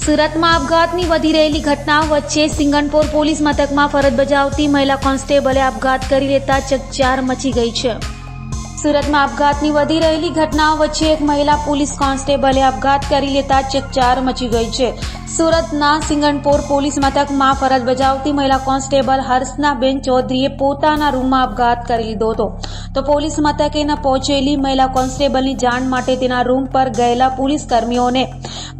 સુરતમાં આપઘાતની વધી રહેલી ઘટનાઓ વચ્ચે સિંગણપોર પોલીસ મથકમાં ફરજ બજાવતી મહિલા કોન્સ્ટેબલે આપઘાત કરી લેતા ચકચાર મચી ગઈ છે। સુરતમાં આપઘાતની વધી રહેલી ઘટનાઓ વચ્ચે એક મહિલા પોલીસ કોન્સ્ટેબલે આપઘાત કરી લેતા ચકચાર મચી ગઈ છે। સુરતના સિંગણપોર પોલીસ મથકમાં ફરજ બજાવતી મહિલા કોન્સ્ટેબલ હર્ષનાબેન ચૌધરીએ પોતાના રૂમમાં આપઘાત કરી લીધો હતો। તો પોલીસ મથકે ન પહોંચેલી મહિલા કોન્સ્ટેબલની જાણ માટે તેના રૂમ પર ગયેલા પોલીસ કર્મીઓને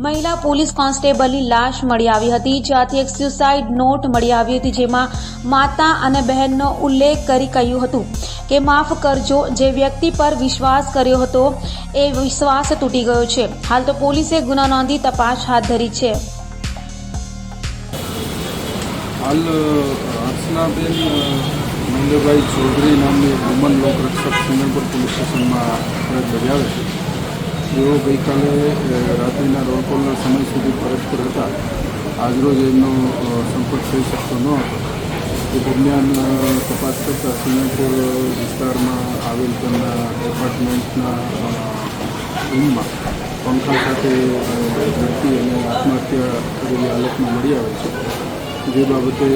મહિલા પોલીસ કોન્સ્ટેબલની લાશ મળી આવી હતી, જ્યાંથી એક સ્યુસાઇડ નોટ મળી આવી હતી, જેમાં માતા અને બહેનનો ઉલ્લેખ કરી કહ્યું હતું કે માફ કરજો, જે વ્યક્તિ પર વિશ્વાસ કર્યો હતો એ વિશ્વાસ તૂટી ગયો છે। હાલ તો પોલીસે ગુનો નોંધી તપાસ હાથ ધરી છે। હાલ હર્ષનાબેન મંગળભાઈ ચૌધરી નામની એક વુમન લોકરક્ષક સિંગણપુર પોલીસ સ્ટેશનમાં ફરજ બજાવે છે। જેઓ ગઈકાલે રાત્રિના રોલ કોલના સમય સુધી ફરજ પર હતા। આજરોજ એમનો સંપર્ક થઈ શકતો ન હતો। એ દરમિયાન તપાસ કરતાં સિંગણપુર વિસ્તારમાં આવેલ તેમના એપાર્ટમેન્ટના રૂમમાં પંખા સાથે ધરતી અને આત્મહત્યા કરેલી હાલતમાં મળી આવે છે, જે બાબતે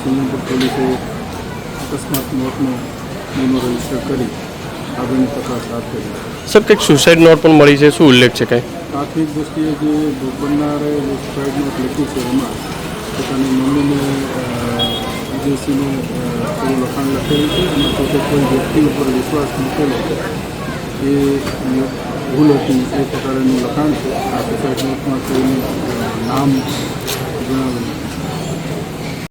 સિંગણપુર પોલીસે અકસ્માત મોતનો ગુનો રજીસ્ટર કરી આગળની તપાસ હાથ ધરી। સર, કંઈક સુસાઇડ નોટ પણ મળી છે, શું ઉલ્લેખ છે કંઈ? પ્રાથમિક દ્રષ્ટિએ જે ભોગ બનનારે જે સુસાઇડ નોટ લખી છે એમાં પોતાની મમ્મીને વિદેશીને થોડું લખાણ લખેલું છે અને પોતે કોઈ વ્યક્તિ ઉપર વિશ્વાસ મૂકેલો છે એ ભૂલ હતી એ પ્રકારનું લખાણ છે। આ સુસાઇડ નોટમાં કોઈનું નામ જણાવેલું